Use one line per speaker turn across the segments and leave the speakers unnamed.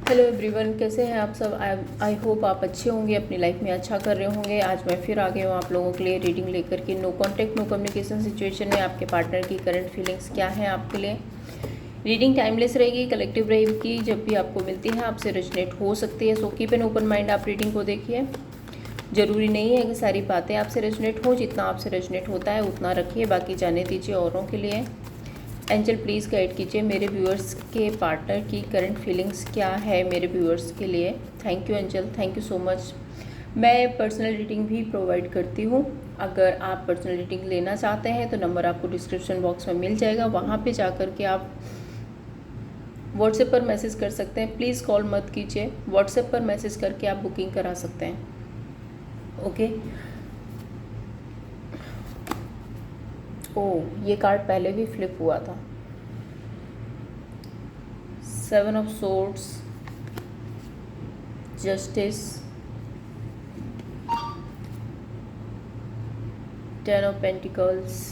Hello everyone, कैसे हैं आप सब। आई होप आप अच्छे होंगे, अपनी लाइफ में अच्छा कर रहे होंगे। आज मैं फिर आ गई हूँ आप लोगों के लिए रीडिंग लेकर के। No contact no communication situation में आपके पार्टनर की करंट फीलिंग्स क्या है आपके लिए। रीडिंग टाइमलेस रहेगी, कलेक्टिव रहेगी, जब भी आपको मिलती है आपसे रेजोनेट हो सकती है। So keep an open mind, आप रीडिंग को देखिए। ज़रूरी नहीं है कि सारी बातें आपसे रेजोनेट हो, जितना आपसे रेजोनेट होता है उतना रखिए, बाकी जाने दीजिए औरों के लिए। एंजल प्लीज़ गाइड कीजिए मेरे व्यूअर्स के पार्टनर की करंट फीलिंग्स क्या है मेरे व्यूअर्स के लिए। Thank you angel, thank you so much. मैं पर्सनल रीडिंग भी प्रोवाइड करती हूँ। अगर आप पर्सनल रीडिंग लेना चाहते हैं तो नंबर आपको डिस्क्रिप्शन बॉक्स में मिल जाएगा, वहाँ पे जाकर के आप व्हाट्सएप पर मैसेज कर सकते हैं। प्लीज़ कॉल मत कीजिए, व्हाट्सएप पर मैसेज करके आप बुकिंग करा सकते हैं। ओके। ओह, ये कार्ड पहले भी फ्लिप हुआ था। 7 of swords, justice, 10 of pentacles,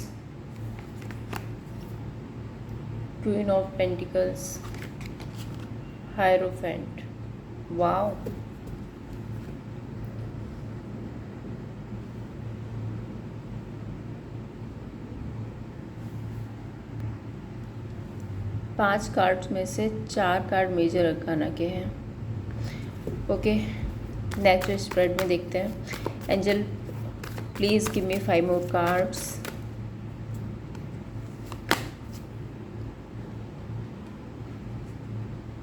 queen of pentacles, hierophant. Wow, पांच कार्ड्स में से 4 कार्ड मेजर अरकाना के हैं। ओके, नेक्स्ट स्प्रेड में देखते हैं। Angel please give me 5 more cards.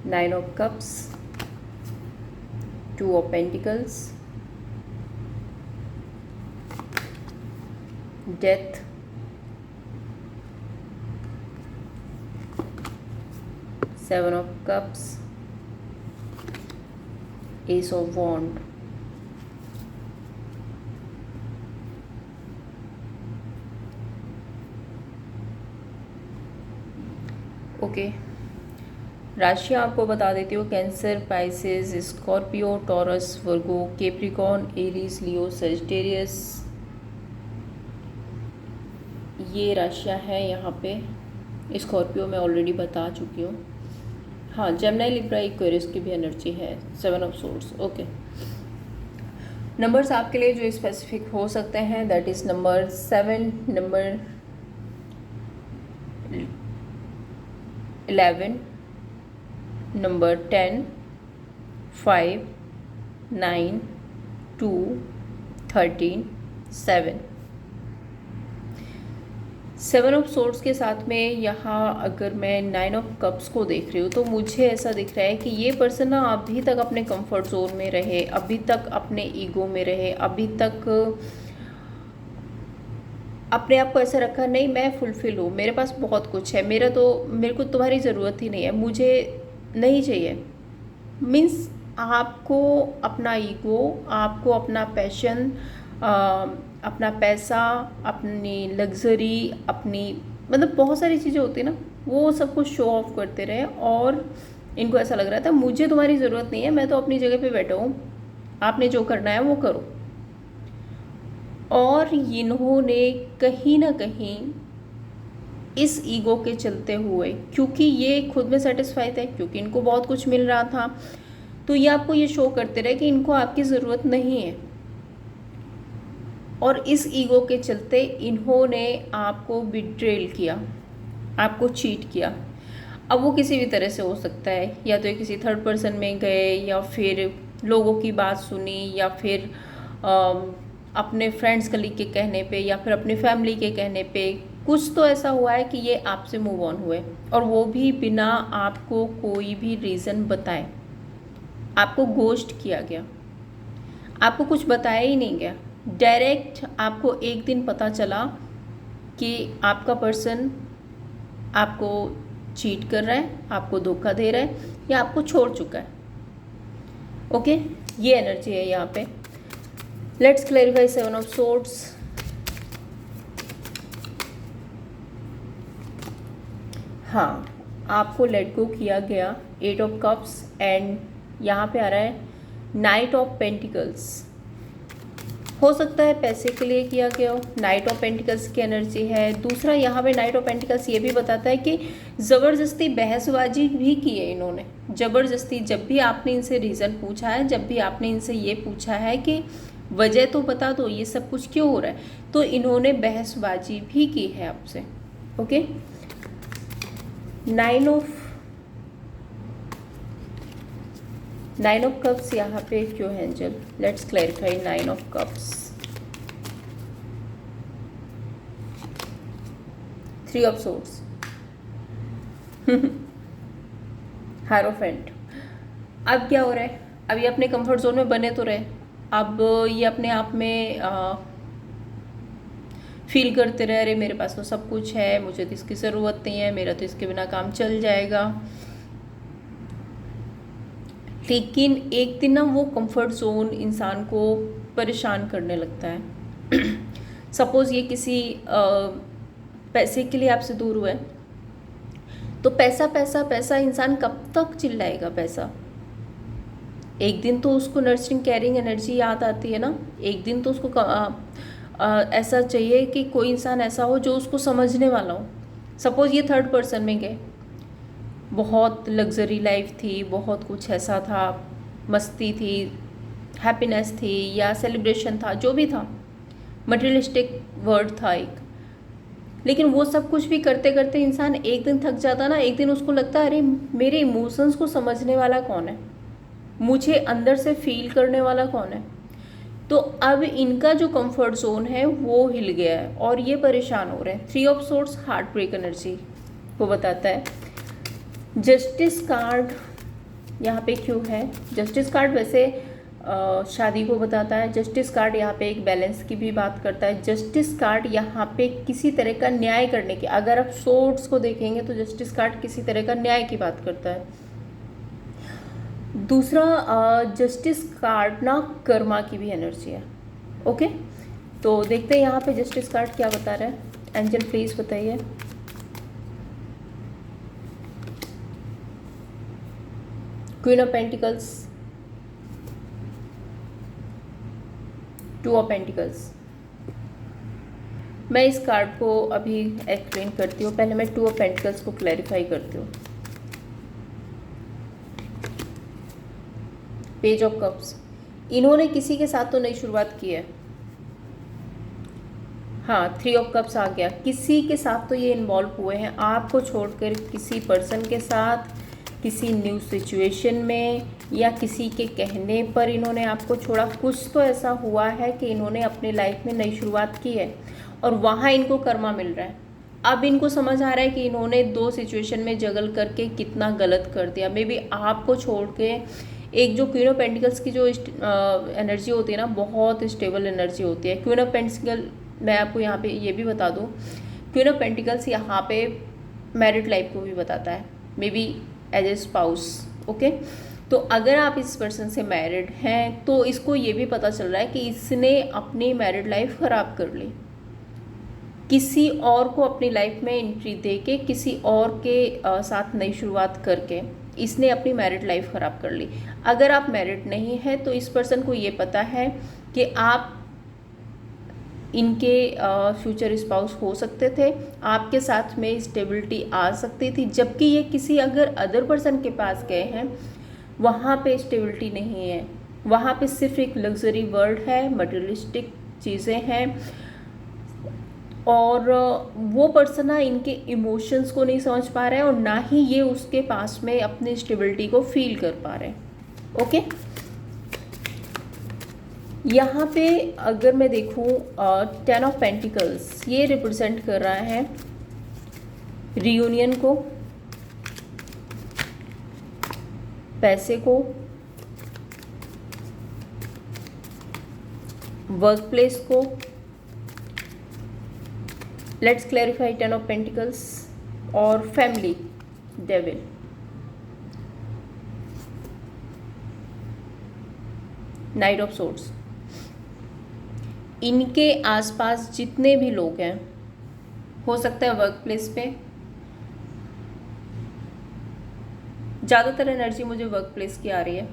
Nine of cups, 2 of pentacles, death, seven of cups, ace of wand. Okay, राशि आपको बता देती हूँ। Cancer, Pisces, Scorpio, Taurus, Virgo, Capricorn, Aries, Leo, Sagittarius, ये राशियाँ हैं यहाँ पे। स्कॉर्पियो मैं ऑलरेडी बता चुकी हूँ। हाँ, जेमिनी, लिब्रा, एक्वेरियस की भी एनर्जी है। 7 ऑफ सोर्ड्स। ओके, नंबर्स आपके लिए जो स्पेसिफिक हो सकते हैं that is number 7, number 11, number 10, 5, 9, 2, 13, 7। 7 of swords के साथ में यहाँ अगर मैं 9 ऑफ कप्स को देख रही हूँ तो मुझे ऐसा दिख रहा है कि ये पर्सन ना अभी तक अपने कंफर्ट जोन में रहे, अभी तक अपने ईगो में रहे, अभी तक अपने आप को ऐसा रखा नहीं मैं फुलफिल हूँ, मेरे पास बहुत कुछ है, मेरे को तुम्हारी ज़रूरत ही नहीं है, मुझे नहीं चाहिए। मीन्स आपको अपना ईगो, आपको अपना पैशन, अपना पैसा, अपनी लग्जरी, अपनी मतलब बहुत सारी चीज़ें होती है ना, वो सब कुछ शो ऑफ करते रहे। और इनको ऐसा लग रहा था मुझे तुम्हारी ज़रूरत नहीं है, मैं तो अपनी जगह पे बैठा हूँ, आपने जो करना है वो करो। और इन्होंने कहीं ना कहीं इस ईगो के चलते हुए, क्योंकि ये खुद में सेटिस्फाइड है, क्योंकि इनको बहुत कुछ मिल रहा था, तो ये आपको ये शो करते रहे कि इनको आपकी ज़रूरत नहीं है। और इस ईगो के चलते इन्होंने आपको बिट्रेल किया, आपको चीट किया। अब वो किसी भी तरह से हो सकता है, या तो ये किसी थर्ड पर्सन में गए, या फिर लोगों की बात सुनी, या फिर अपने फ्रेंड्स कलीग के कहने पे, या फिर अपनी फैमिली के कहने पे कुछ तो ऐसा हुआ है कि ये आपसे मूव ऑन हुए, और वो भी बिना आपको कोई भी रीज़न बताए। आपको घोस्ट किया गया, आपको कुछ बताया ही नहीं गया। डायरेक्ट आपको एक दिन पता चला कि आपका पर्सन आपको चीट कर रहा है, आपको धोखा दे रहा है, या आपको छोड़ चुका है। ओके, ये एनर्जी है यहाँ पे। Let's clarify 7 of swords. हाँ, आपको लेट गो किया गया। 8 ऑफ कप्स, एंड यहाँ पे आ रहा है नाइट ऑफ पेंटिकल्स। हो सकता है पैसे के लिए किया गया हो, नाइट ऑफ पेंटिकल्स की एनर्जी है। दूसरा यहाँ पे नाइट ऑफ पेंटिकल्स ये भी बताता है कि ज़बरदस्ती बहसबाजी भी की है इन्होंने, ज़बरदस्ती। जब भी आपने इनसे रीज़न पूछा है, जब भी आपने इनसे ये पूछा है कि वजह तो बता दो ये सब कुछ क्यों हो रहा है, तो इन्होंने बहसबाजी भी की है आपसे। ओके, नाइन ऑफ कप्स यहाँ पे क्यों है angel? Let's clarify nine of cups. Three of swords, hierophant. अब क्या हो रहा है? अब ये अपने कंफर्ट जोन में बने तो रहे, अब ये अपने आप में फील करते रहे, अरे मेरे पास तो सब कुछ है, मुझे तो इसकी ज़रूरत नहीं है, मेरा तो इसके बिना काम चल जाएगा। लेकिन एक दिन ना वो कंफर्ट जोन इंसान को परेशान करने लगता है। सपोज़ ये किसी पैसे के लिए आपसे दूर हुआ है, तो पैसा पैसा पैसा इंसान कब तक चिल्लाएगा? पैसा एक दिन तो उसको नर्चरिंग केयरिंग एनर्जी याद आती है ना, एक दिन तो उसको ऐसा चाहिए कि कोई इंसान ऐसा हो जो उसको समझने वाला हो। सपोज़ ये थर्ड पर्सन में गए, बहुत लग्जरी लाइफ थी, बहुत कुछ ऐसा था, मस्ती थी, हैप्पीनेस थी या सेलिब्रेशन था, जो भी था, मटेरियलिस्टिक वर्ड था एक। लेकिन वो सब कुछ भी करते करते इंसान एक दिन थक जाता ना, एक दिन उसको लगता है अरे मेरे इमोशंस को समझने वाला कौन है, मुझे अंदर से फील करने वाला कौन है। तो अब इनका जो कंफर्ट जोन है वो हिल गया है और ये परेशान हो रहे हैं। Three of swords heart break energy को बताता है। जस्टिस कार्ड यहाँ पे क्यों है? जस्टिस कार्ड वैसे शादी को बताता है। जस्टिस कार्ड यहाँ पे एक बैलेंस की भी बात करता है। जस्टिस कार्ड यहाँ पे किसी तरह का न्याय करने की, अगर आप सोर्ड्स को देखेंगे तो जस्टिस कार्ड किसी तरह का न्याय की बात करता है। दूसरा जस्टिस कार्ड ना कर्मा की भी एनर्जी है। ओके, तो देखते हैं यहाँ पे जस्टिस कार्ड क्या बता रहा है। एंजल प्लीज बताइए। Queen of pentacles, two of pentacles. मैं इस कार्ड को अभी एक्सप्लेन करती हूँ, पहले मैं टू ऑफ पेंटिकल्स को क्लैरिफाई करती हूँ। पेज ऑफ कप्स, इन्होंने किसी के साथ तो नई शुरुआत की है। हाँ, थ्री ऑफ कप्स आ गया, किसी के साथ तो ये इन्वॉल्व हुए हैं, आपको छोड़कर किसी पर्सन के साथ, किसी न्यू सिचुएशन में, या किसी के कहने पर इन्होंने आपको छोड़ा। कुछ तो ऐसा हुआ है कि इन्होंने अपनी लाइफ में नई शुरुआत की है और वहाँ इनको कर्मा मिल रहा है। अब इनको समझ आ रहा है कि इन्होंने दो सिचुएशन में जगल करके कितना गलत कर दिया। मे बी आपको छोड़ के, एक जो क्वीन ऑफ पेंटिकल्स की जो एनर्जी होती है ना, बहुत स्टेबल एनर्जी होती है। क्वीन ऑफ पेंटिकल, मैं आपको यहाँ पे ये भी बता दूँ, क्वीन ऑफ पेंटिकल्स यहाँ पे मैरिड लाइफ को भी बताता है, may be as a spouse. Okay, तो अगर आप इस पर्सन से मैरिड हैं तो इसको ये भी पता चल रहा है कि इसने अपनी मैरिड लाइफ ख़राब कर ली, किसी और को अपनी लाइफ में एंट्री दे के, किसी और के साथ नई शुरुआत करके इसने अपनी मैरिड लाइफ ख़राब कर ली। अगर आप मैरिड नहीं हैं तो इस पर्सन को ये पता है कि आप इनके फ्यूचर स्पाउस हो सकते थे, आपके साथ में स्टेबिलिटी आ सकती थी, जबकि ये किसी अगर अदर पर्सन के पास गए हैं, वहाँ पे स्टेबिलिटी नहीं है, वहाँ पे सिर्फ एक लग्जरी वर्ल्ड है, मटेरियलिस्टिक चीज़ें हैं, और वो पर्सन ना इनके इमोशंस को नहीं समझ पा रहे हैं और ना ही ये उसके पास में अपनी स्टेबिलिटी को फील कर पा रहे हैं। ओके, यहाँ पे अगर मैं देखूँ टेन ऑफ पेंटिकल्स, ये रिप्रेजेंट कर रहा है रियूनियन को, पैसे को, वर्क प्लेस को। Let's clarify ten of pentacles और family, devil. Knight of swords, इनके आसपास जितने भी लोग हैं, हो सकता है वर्क प्लेस पे, ज़्यादातर एनर्जी मुझे वर्क प्लेस की आ रही है,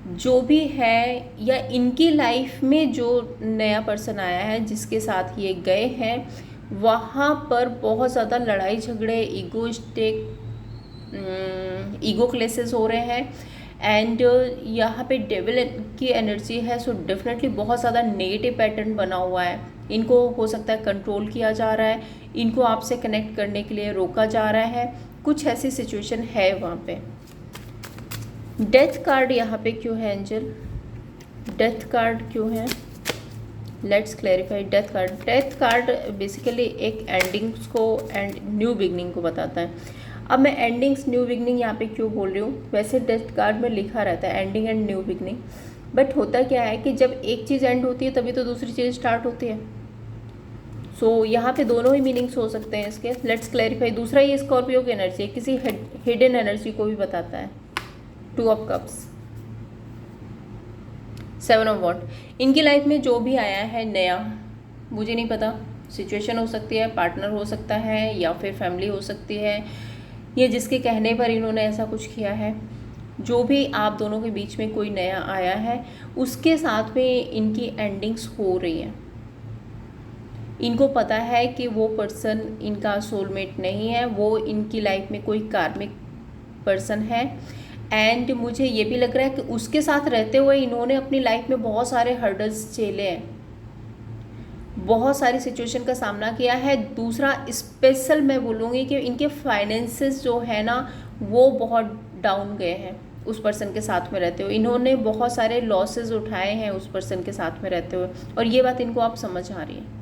जो भी है या इनकी लाइफ में जो नया पर्सन आया है जिसके साथ ये गए हैं, वहाँ पर बहुत ज़्यादा लड़ाई झगड़े, ईगो क्लेसेस हो रहे हैं। एंड यहाँ पे डेविल की एनर्जी है, सो डेफिनेटली बहुत ज़्यादा नेगेटिव पैटर्न बना हुआ है। इनको हो सकता है कंट्रोल किया जा रहा है, इनको आपसे कनेक्ट करने के लिए रोका जा रहा है, कुछ ऐसी सिचुएशन है वहाँ पे। डेथ कार्ड यहाँ पे क्यों है एंजल? डेथ कार्ड क्यों है? Let's clarify. Death card basically एक एंडिंग्स को एंड न्यू बिगनिंग को बताता है। अब मैं एंडिंग्स न्यू बिगनिंग यहाँ पे क्यों बोल रही हूँ? वैसे डेथ कार्ड में लिखा रहता है ending and new beginning, but होता क्या है कि जब एक चीज़ एंड होती है तभी तो दूसरी चीज़ स्टार्ट होती है। सो यहाँ पे दोनों ही मीनिंग्स हो सकते हैं इसके। Let's clarify. दूसरा, ये स्कॉर्पियो की एनर्जी है, किसी हिडन एनर्जी को भी बताता है। 2 ऑफ कप्स, 7 ऑफ वॉन्ड। इनकी लाइफ में जो भी आया है नया, मुझे नहीं पता, सिचुएशन हो सकती है, पार्टनर हो सकता है, या फिर फैमिली हो सकती है, या जिसके कहने पर इन्होंने ऐसा कुछ किया है। जो भी आप दोनों के बीच में कोई नया आया है, उसके साथ में इनकी एंडिंग्स हो रही हैं। इनको पता है कि वो पर्सन इनका सोलमेट नहीं है, वो इनकी लाइफ में कोई कार्मिक पर्सन है। एंड मुझे ये भी लग रहा है कि उसके साथ रहते हुए इन्होंने अपनी लाइफ में बहुत सारे हर्डल्स झेले हैं, बहुत सारी सिचुएशन का सामना किया है। दूसरा स्पेशल मैं बोलूँगी कि इनके फाइनेंसेस जो है ना, वो बहुत डाउन गए हैं उस पर्सन के साथ में रहते हुए। इन्होंने बहुत सारे लॉसेस उठाए हैं उस पर्सन के साथ में रहते हुए, और ये बात इनको आप समझ आ रही है।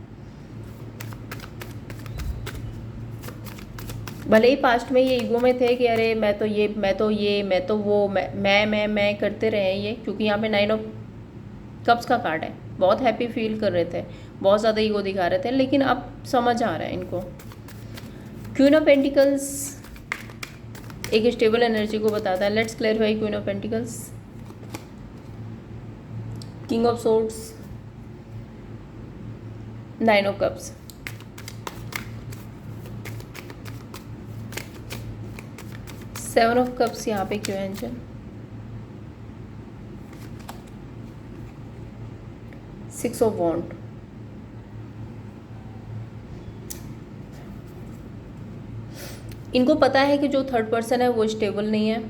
भले ही पास्ट में ये ईगो में थे कि अरे मैं तो ये, मैं तो ये, मैं तो वो, मैं करते रहे ये, क्योंकि यहाँ पे 9 ऑफ कप्स का कार्ड है। बहुत हैप्पी फील कर रहे थे, बहुत ज़्यादा ईगो दिखा रहे थे, लेकिन अब समझ आ रहा है इनको। क्वीन ऑफ पेंटिकल्स एक स्टेबल एनर्जी को बताता है। Let's clarify. Queen of pentacles, king of swords, 9 of cups, seven of cups यहाँ पे क्यों है एंजल? सिक्स ऑफ वॉन्ड। इनको पता है कि जो थर्ड पर्सन है वो स्टेबल नहीं है,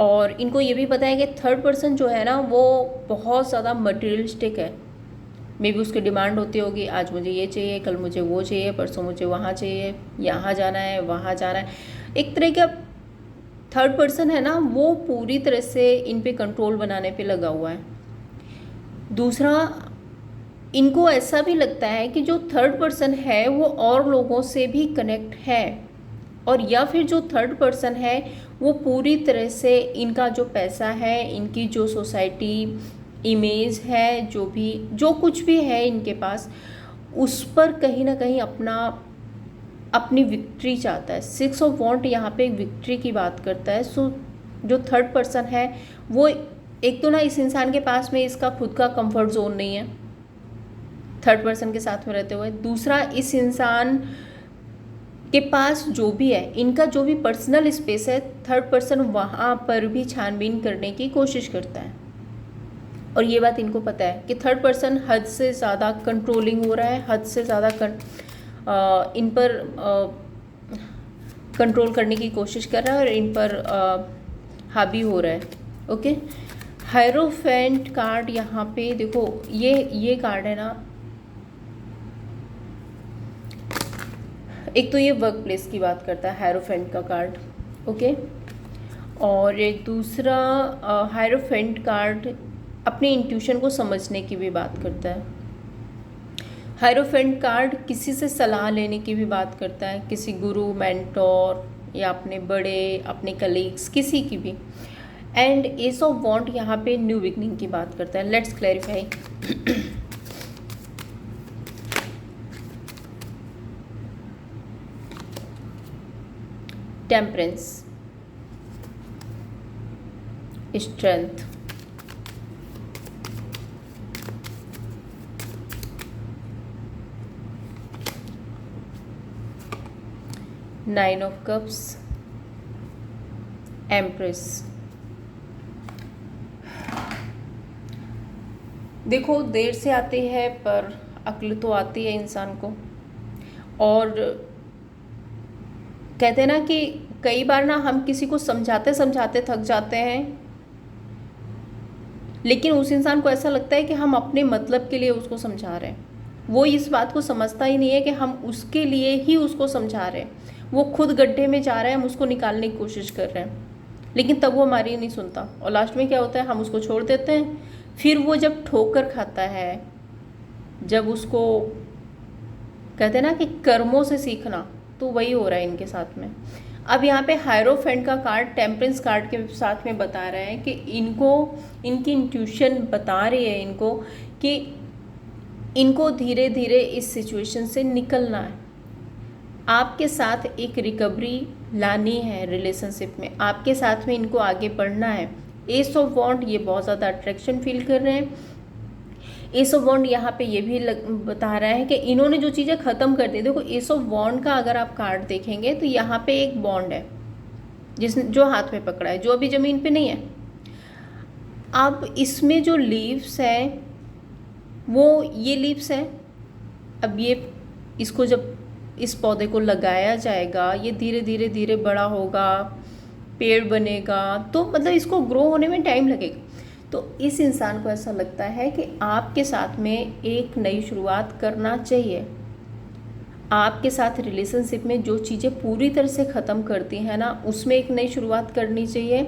और इनको ये भी पता है कि थर्ड पर्सन जो है ना वो बहुत ज़्यादा मटेरियलिस्टिक है। मे बी उसकी डिमांड होती होगी, आज मुझे ये चाहिए, कल मुझे वो चाहिए, परसों मुझे वहाँ चाहिए, यहाँ जाना है, वहाँ जाना है। एक तरह का थर्ड पर्सन है ना, वो पूरी तरह से इन पे कंट्रोल बनाने पे लगा हुआ है। दूसरा, इनको ऐसा भी लगता है कि जो थर्ड पर्सन है वो और लोगों से भी कनेक्ट है, और या फिर जो थर्ड पर्सन है वो पूरी तरह से इनका जो पैसा है, इनकी जो सोसाइटी इमेज है, जो कुछ भी है इनके पास, उस पर कहीं ना कहीं अपनी विक्ट्री चाहता है। 6 ऑफ वॉन्ट यहाँ पे एक विक्ट्री की बात करता है। सो जो थर्ड पर्सन है वो एक तो ना इस इंसान के पास में इसका खुद का कंफर्ट जोन नहीं है थर्ड पर्सन के साथ में रहते हुए। दूसरा, इस इंसान के पास जो भी है, इनका जो भी पर्सनल स्पेस है, थर्ड पर्सन वहाँ पर भी छानबीन करने की कोशिश करता है, और ये बात इनको पता है कि थर्ड पर्सन हद से ज़्यादा कंट्रोलिंग हो रहा है, हद से ज़्यादा इन पर कंट्रोल करने की कोशिश कर रहा है, और इन पर हावी हो रहा है। ओके, हायरोफेंट कार्ड यहाँ पे देखो, ये कार्ड है ना, एक तो ये वर्क प्लेस की बात करता है हायरोफेंट का कार्ड। ओके, और एक दूसरा हायरोफेंट कार्ड अपने इंट्यूशन को समझने की भी बात करता है। हायरोफेंट कार्ड किसी से सलाह लेने की भी बात करता है, किसी गुरु, मेंटोर, या अपने बड़े, अपने कलीग्स, किसी की भी। एंड एस ऑफ वॉन्ट यहाँ पे न्यू बिगनिंग की बात करता है। Let's clarify. Temperance, strength, nine of cups, empress, देखो, देर से आती है पर अक्ल तो आती है इंसान को। और कहते हैं ना कि कई बार ना हम किसी को समझाते समझाते थक जाते हैं, लेकिन उस इंसान को ऐसा लगता है कि हम अपने मतलब के लिए उसको समझा रहे हैं। वो इस बात को समझता ही नहीं है कि हम उसके लिए ही उसको समझा रहे हैं। वो खुद गड्ढे में जा रहा है, हम उसको निकालने की कोशिश कर रहे हैं, लेकिन तब वो हमारी नहीं सुनता। और लास्ट में क्या होता है, हम उसको छोड़ देते हैं। फिर वो जब ठोकर खाता है, जब उसको कहते हैं ना कि कर्मों से सीखना, तो वही हो रहा है इनके साथ में। अब यहाँ पे हायरोफेंट का कार्ड टेम्परेंस कार्ड के साथ में बता रहा है कि इनको, इनकी इंट्यूशन बता रही है इनको कि इनको धीरे धीरे इस सिचुएशन से निकलना है। आपके साथ एक रिकवरी लानी है रिलेशनशिप में, आपके साथ में इनको आगे बढ़ना है। एस ऑफ वॉन्ड, ये बहुत ज़्यादा अट्रैक्शन फील कर रहे हैं। एस ऑफ वॉन्ड यहाँ पे ये भी बता रहा है कि इन्होंने जो चीज़ें ख़त्म कर दी। देखो, एस ऑफ वॉन्ड का अगर आप कार्ड देखेंगे तो यहाँ पे एक बॉन्ड है जो हाथ में पकड़ा है, जो अभी ज़मीन पे नहीं है। अब इसमें जो लीव्स हैं वो ये लीव्स हैं। अब ये इसको जब इस पौधे को लगाया जाएगा, ये धीरे धीरे धीरे बड़ा होगा, पेड़ बनेगा, तो मतलब इसको ग्रो होने में टाइम लगेगा। तो इस इंसान को ऐसा लगता है कि आपके साथ में एक नई शुरुआत करना चाहिए। आपके साथ रिलेशनशिप में जो चीज़ें पूरी तरह से ख़त्म करती हैं ना, उसमें एक नई शुरुआत करनी चाहिए।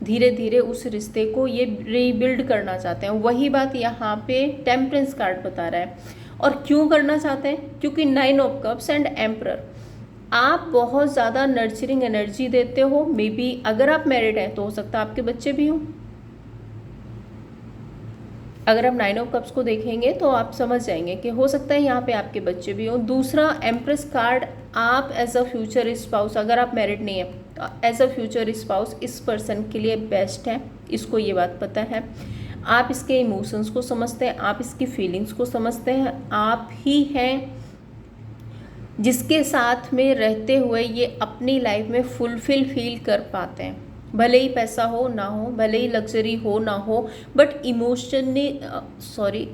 धीरे धीरे उस रिश्ते को ये रीबिल्ड करना चाहते हैं। वही बात यहाँ पे टेम्परेंस कार्ड बता रहा है। और क्यों करना चाहते हैं? क्योंकि 9 ऑफ कप्स एंड एम्परर, आप बहुत ज़्यादा नर्चरिंग एनर्जी देते हो। मे बी अगर आप मैरिड हैं तो हो सकता है आपके बच्चे भी हों। अगर आप 9 ऑफ कप्स को देखेंगे तो आप समझ जाएंगे कि हो सकता है यहाँ पे आपके बच्चे भी हों। दूसरा एम्प्रेस कार्ड, आप एज अ फ्यूचर स्पाउस, अगर आप मैरिड नहीं है तो एज अ फ्यूचर स्पाउस इस पर्सन के लिए बेस्ट है। इसको ये बात पता है, आप इसके इमोशंस को समझते हैं, आप इसकी फीलिंग्स को समझते हैं। आप ही हैं जिसके साथ में रहते हुए ये अपनी लाइफ में फुलफिल फील कर पाते हैं। भले ही पैसा हो ना हो, भले ही लग्जरी हो ना हो, बट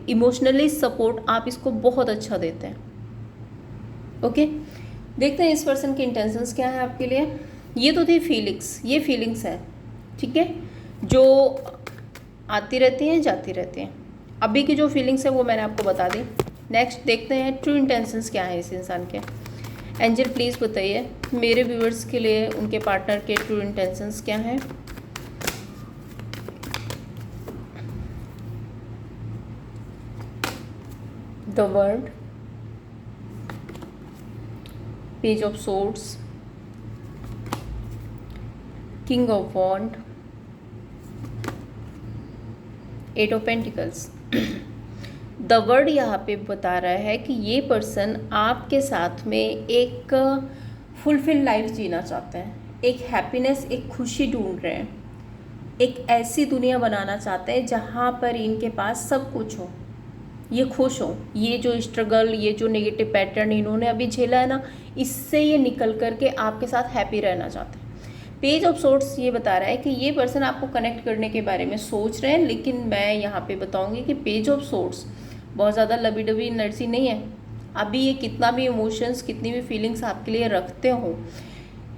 इमोशनली सपोर्ट आप इसको बहुत अच्छा देते हैं। ओके, देखते हैं इस पर्सन की इंटेंशंस क्या है आपके लिए। ये तो थी फीलिंग्स, ये फीलिंग्स है, ठीक है, जो आती रहती हैं जाती रहती हैं। अभी की जो फीलिंग्स है वो मैंने आपको बता दी। नेक्स्ट देखते हैं ट्रू इंटेंशंस क्या है इस इंसान के। एंजल प्लीज़ बताइए मेरे व्यूअर्स के लिए उनके पार्टनर के ट्रू इंटेंशंस क्या हैं। The world, page of swords, king of wand, eight of pentacles. The word यहाँ पे बता रहा है कि ये पर्सन आपके साथ में एक फुलफिल लाइफ जीना चाहते हैं, एक हैप्पीनेस, एक खुशी ढूंढ रहे हैं, एक ऐसी दुनिया बनाना चाहते हैं जहाँ पर इनके पास सब कुछ हो, ये खुश हो। ये जो स्ट्रगल, ये जो नेगेटिव पैटर्न इन्होंने अभी झेला है ना, इससे ये निकल करके आपके साथ हैप्पी रहना चाहते हैं। पेज ऑफ सोर्ड्स ये बता रहा है कि ये पर्सन आपको कनेक्ट करने के बारे में सोच रहे हैं, लेकिन मैं यहाँ पे बताऊँगी कि पेज ऑफ सोर्ड्स बहुत ज़्यादा लबी डबी एनर्जी नहीं है। अभी ये कितना भी इमोशंस, कितनी भी फीलिंग्स आपके लिए रखते हो,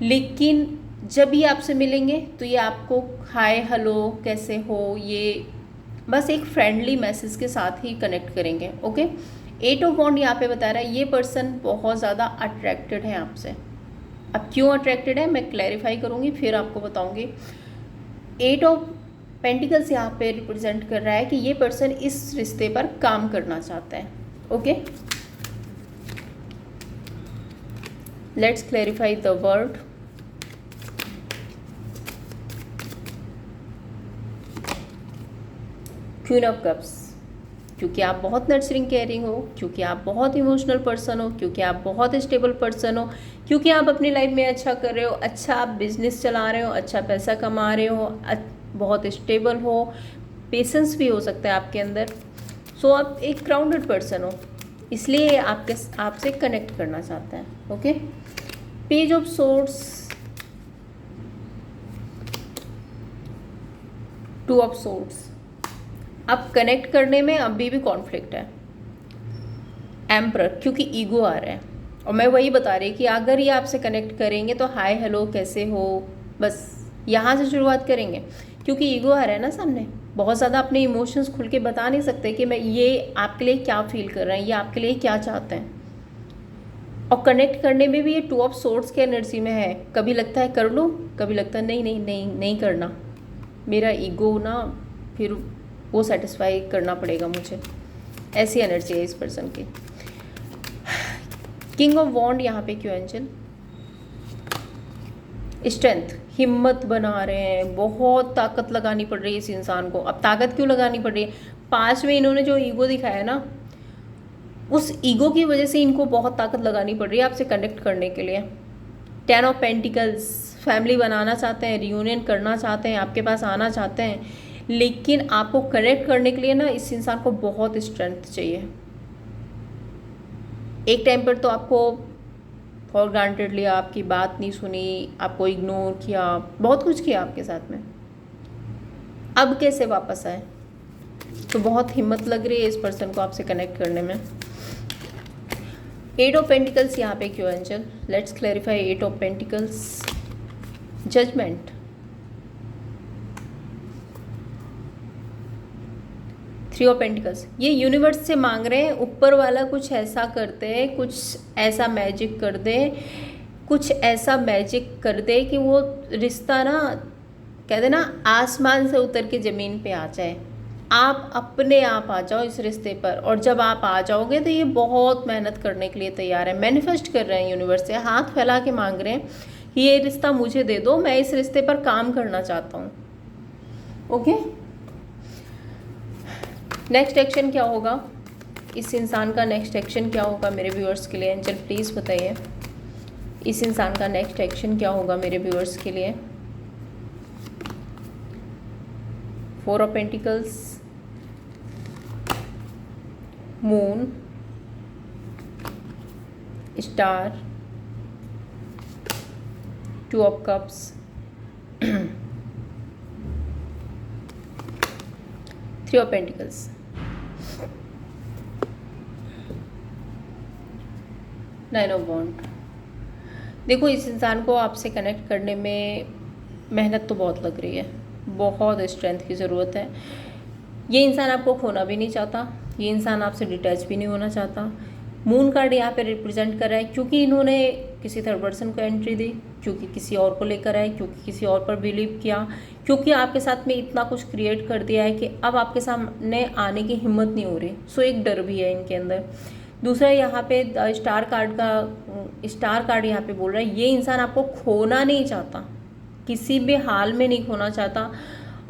लेकिन जब ये आपसे मिलेंगे तो ये आपको हाय हेलो कैसे हो, ये बस एक फ्रेंडली मैसेज के साथ ही कनेक्ट करेंगे। ओके, एट ऑफ वॉन्ड यहाँ पे बता रहा है ये पर्सन बहुत ज़्यादा अट्रैक्टेड है आपसे। अब क्यों अट्रैक्टेड है मैं क्लैरिफाई करूँगी, फिर आपको बताऊँगी। एट ऑफ पेंटिकल्स यहाँ पे रिप्रेजेंट कर रहा है कि ये पर्सन इस रिश्ते पर काम करना चाहता है। Okay, let's clarify the word. Queen of cups, क्योंकि आप बहुत नर्चरिंग केयरिंग हो, क्योंकि आप बहुत इमोशनल पर्सन हो, क्योंकि आप बहुत स्टेबल पर्सन हो, क्योंकि आप अपनी लाइफ में अच्छा कर रहे हो, अच्छा आप बिजनेस चला रहे हो, अच्छा पैसा कमा रहे हो, बहुत स्टेबल हो, पेशेंस भी हो सकता है आपके अंदर। सो आप एक ग्राउंडेड पर्सन हो, इसलिए आपसे कनेक्ट करना चाहता है। Okay, page of swords, two of swords, अब कनेक्ट करने में अभी भी कॉन्फ्लिक्ट है। एम्परर, क्योंकि ईगो आ रहा है, और मैं वही बता रही कि अगर ये आपसे कनेक्ट करेंगे तो हाय हेलो कैसे हो, बस यहाँ से शुरुआत करेंगे, क्योंकि ईगो आ रहा है ना सामने। बहुत ज़्यादा अपने इमोशंस खुल के बता नहीं सकते कि मैं ये आपके लिए क्या फील कर रहे हैं, ये आपके लिए क्या चाहते हैं। और कनेक्ट करने में भी ये 2 ऑफ सोर्ड्स की एनर्जी में है। कभी लगता है कर लूँ, कभी लगता है नहीं नहीं नहीं नहीं करना, मेरा ईगो ना फिर वो सेटिस्फाई करना पड़ेगा मुझे। ऐसी एनर्जी है इस पर्सन की। किंग ऑफ वॉन्ड यहाँ पे क्यों एंजल? स्ट्रेंथ, हिम्मत बना रहे हैं, बहुत ताकत लगानी पड़ रही है इस इंसान को। अब ताकत क्यों लगानी पड़ रही है? पास्ट में इन्होंने जो ईगो दिखाया ना, उस ईगो की वजह से इनको बहुत ताकत लगानी पड़ रही है आपसे कनेक्ट करने के लिए। 10 ऑफ पेंटिकल्स, फैमिली बनाना चाहते हैं, रियूनियन करना चाहते हैं, आपके पास आना चाहते हैं, लेकिन आपको कनेक्ट करने के लिए ना इस इंसान को बहुत स्ट्रेंथ चाहिए। एक टाइम पर तो आपको फॉर ग्रांटेड लिया, आपकी बात नहीं सुनी, आपको इग्नोर किया, बहुत कुछ किया आपके साथ में। अब कैसे वापस आए? तो बहुत हिम्मत लग रही है इस पर्सन को आपसे कनेक्ट करने में। 8 ऑफ पेंटिकल्स यहाँ पे क्यों angel? Let's clarify 8 of pentacles. Judgement, 3 of pentacles, ये यूनिवर्स से मांग रहे हैं ऊपर वाला कुछ ऐसा करते हैं, कुछ ऐसा मैजिक कर दे, कुछ ऐसा मैजिक कर दे कि वो रिश्ता ना, कहते ना आसमान से उतर के ज़मीन पे आ जाए। आप अपने आप आ जाओ इस रिश्ते पर, और जब आप आ जाओगे तो ये बहुत मेहनत करने के लिए तैयार है। मैनिफेस्ट कर रहे हैं यूनिवर्स से, हाथ फैला के मांग रहे हैं कि ये रिश्ता मुझे दे दो, मैं इस रिश्ते पर काम करना चाहता हूँ। ओके, नेक्स्ट एक्शन क्या होगा इस इंसान का? नेक्स्ट एक्शन क्या होगा मेरे व्यूअर्स के लिए? एंजल प्लीज़ बताइए, इस इंसान का नेक्स्ट एक्शन क्या होगा मेरे व्यूअर्स के लिए? 4 of pentacles, moon, star, 2 of cups, 3 of pentacles. Nine of wand. देखो, इस इंसान को आपसे कनेक्ट करने में मेहनत तो बहुत लग रही है, बहुत स्ट्रेंथ की ज़रूरत है। ये इंसान आपको खोना भी नहीं चाहता, ये इंसान आपसे डिटैच भी नहीं होना चाहता। मून कार्ड यहाँ पे रिप्रेजेंट कर रहा है क्योंकि इन्होंने किसी थर्ड पर्सन को एंट्री दी, क्योंकि किसी और को लेकर आए, क्योंकि किसी और पर बिलीव किया, क्योंकि आपके साथ में इतना कुछ क्रिएट कर दिया है कि अब आपके सामने आने की हिम्मत नहीं हो रही। सो एक डर भी है इनके अंदर। दूसरा, यहाँ पे स्टार कार्ड यहाँ पे बोल रहा है ये इंसान आपको खोना नहीं चाहता, किसी भी हाल में नहीं खोना चाहता,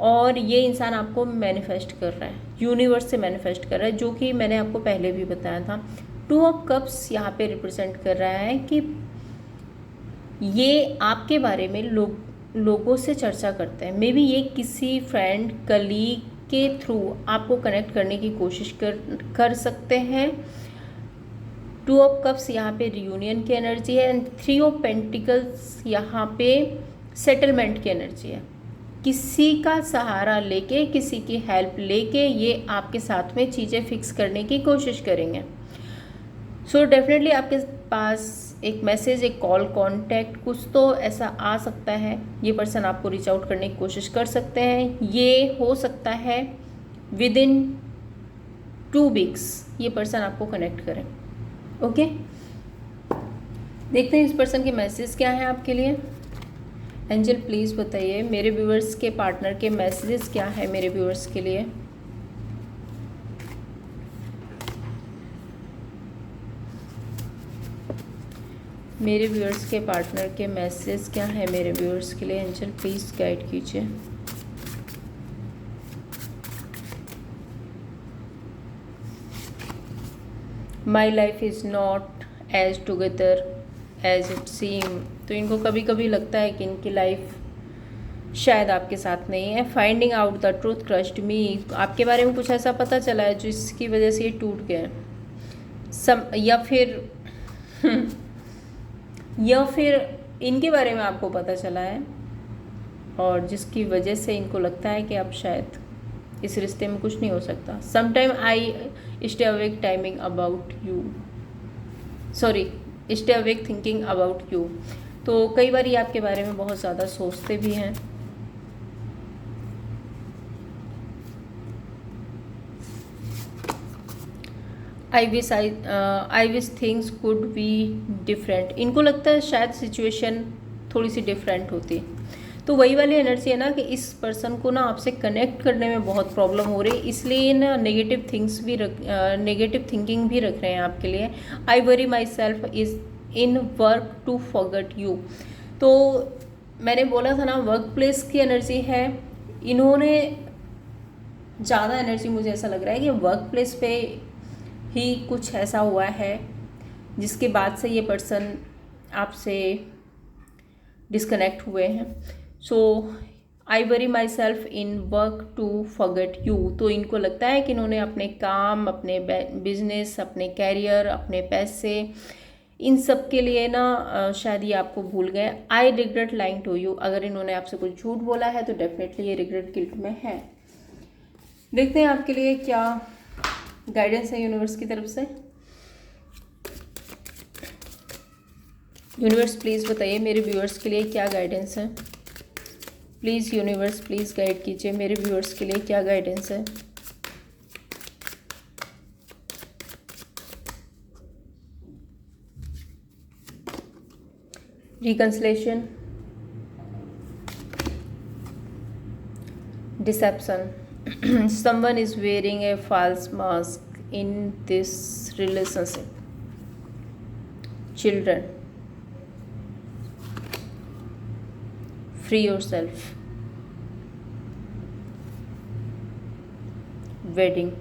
और ये इंसान आपको मैनिफेस्ट कर रहा है, यूनिवर्स से मैनिफेस्ट कर रहा है, जो कि मैंने आपको पहले भी बताया था। 2 ऑफ कप्स यहाँ पे रिप्रेजेंट कर रहा है कि ये आपके बारे में लोगों से चर्चा करते हैं। मे बी ये किसी फ्रेंड, कलीग के थ्रू आपको कनेक्ट करने की कोशिश कर सकते हैं। 2 ऑफ कप्स यहाँ पे रियूनियन की एनर्जी है, एंड 3 ऑफ पेंटिकल्स यहाँ पे सेटलमेंट की एनर्जी है। किसी का सहारा लेके, किसी की हेल्प लेके ये आपके साथ में चीज़ें फिक्स करने की कोशिश करेंगे। सो डेफिनेटली आपके पास एक मैसेज, एक कॉल, कांटेक्ट कुछ तो ऐसा आ सकता है। ये पर्सन आपको रीच आउट करने की कोशिश कर सकते हैं। ये हो सकता है विद इन 2 वीक्स ये पर्सन आपको कनेक्ट करें। ओके, देखते हैं इस पर्सन के मैसेज क्या हैं आपके लिए। एंजल प्लीज़ बताइए मेरे व्यूअर्स के पार्टनर के मैसेजेस क्या है मेरे व्यूअर्स के लिए। मेरे व्यूअर्स के पार्टनर के मैसेज क्या है मेरे व्यूअर्स के लिए? एंजल प्लीज़ गाइड कीजिए। My life is not as together as it seem. तो इनको कभी कभी लगता है कि इनकी लाइफ शायद आपके साथ नहीं है। Finding out the truth crushed me, आपके बारे में कुछ ऐसा पता चला है जिसकी वजह से ये टूट गए। या फिर इनके बारे में आपको पता चला है और जिसकी वजह से इनको लगता है कि अब शायद इस रिश्ते में कुछ नहीं हो सकता। Sometime I stay awake timing about you, sorry stay awake thinking about you. तो कई बार ये आपके बारे में बहुत ज़्यादा सोचते भी हैं। I wish things could be different. इनको लगता है शायद सिचुएशन थोड़ी सी डिफरेंट होती। तो वही वाली एनर्जी है ना कि इस पर्सन को ना आपसे कनेक्ट करने में बहुत प्रॉब्लम हो रही है, इसलिए ना नेगेटिव थिंकिंग भी रख रहे हैं आपके लिए। I worry myself is in work to forget you. तो मैंने बोला था ना वर्क प्लेस की एनर्जी है। इन्होंने ज़्यादा एनर्जी, मुझे ऐसा लग रहा है कि वर्क प्लेस पे ही कुछ ऐसा हुआ है जिसके बाद से ये पर्सन आपसे डिस्कनेक्ट हुए हैं। So I worry myself in work to forget you. तो इनको लगता है कि इन्होंने अपने काम, अपने बिजनेस, अपने कैरियर, अपने पैसे, इन सब के लिए ना शायद ये आपको भूल गए। I regret lying to you. अगर इन्होंने आपसे कुछ झूठ बोला है तो डेफिनेटली ये रिग्रेट गिल्ट में है। देखते हैं आपके लिए क्या गाइडेंस है यूनिवर्स की तरफ से। यूनिवर्स प्लीज़ बताइए मेरे व्यूअर्स के लिए क्या गाइडेंस है। प्लीज़ यूनिवर्स प्लीज़ गाइड कीजिए मेरे व्यूअर्स के लिए क्या गाइडेंस है। Reconciliation, deception, someone is wearing a false mask in this relationship. Children, free yourself. Wedding,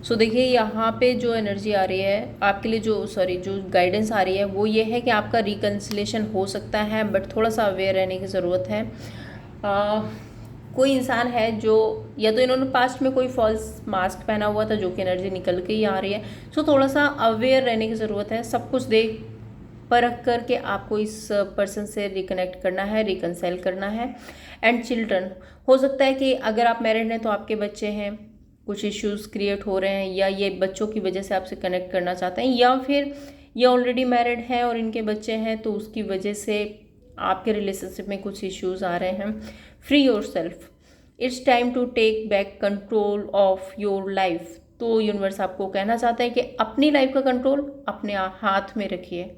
सो देखिए यहाँ पे जो एनर्जी आ रही है आपके लिए, जो गाइडेंस आ रही है वो ये है कि आपका रिकंसिलेशन हो सकता है, बट थोड़ा सा अवेयर रहने की ज़रूरत है। कोई इंसान है जो, या तो इन्होंने पास्ट में कोई फॉल्स मास्क पहना हुआ था जो कि एनर्जी निकल के ही आ रही है। सो थोड़ा सा अवेयर रहने की ज़रूरत है। सब कुछ देख परख करके आपको इस पर्सन से रिकनेक्ट करना है, रिकंसाइल करना है। एंड चिल्ड्रन, हो सकता है कि अगर आप मैरिड हैं तो आपके बच्चे हैं, कुछ इश्यूज क्रिएट हो रहे हैं, या ये बच्चों की वजह से आपसे कनेक्ट करना चाहते हैं, या फिर ये ऑलरेडी मैरिड हैं और इनके बच्चे हैं तो उसकी वजह से आपके रिलेशनशिप में कुछ इश्यूज आ रहे हैं। Free yourself, it's time to take back control of your life. तो यूनिवर्स आपको कहना चाहता है कि अपनी लाइफ का कंट्रोल अपने हाथ में रखिए।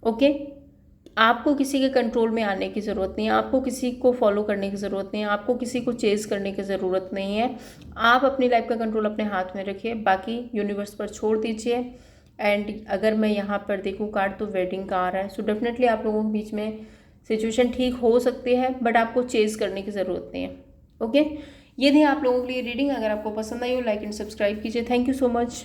ओके, आपको किसी के कंट्रोल में आने की ज़रूरत नहीं है, आपको किसी को फॉलो करने की ज़रूरत नहीं है, आपको किसी को चेज़ करने की ज़रूरत नहीं है। आप अपनी लाइफ का कंट्रोल अपने हाथ में रखिए, बाकी यूनिवर्स पर छोड़ दीजिए। एंड अगर मैं यहाँ पर देखूँ कार्ड तो वेडिंग का आ रहा है। सो डेफिनेटली आप लोगों के बीच में सिचुएशन ठीक हो सकती है, बट आपको चेज़ करने की ज़रूरत नहीं है। ओके, ये थी आप लोगों के लिए रीडिंग। अगर आपको पसंद आई हो लाइक एंड सब्सक्राइब कीजिए। Thank you so much.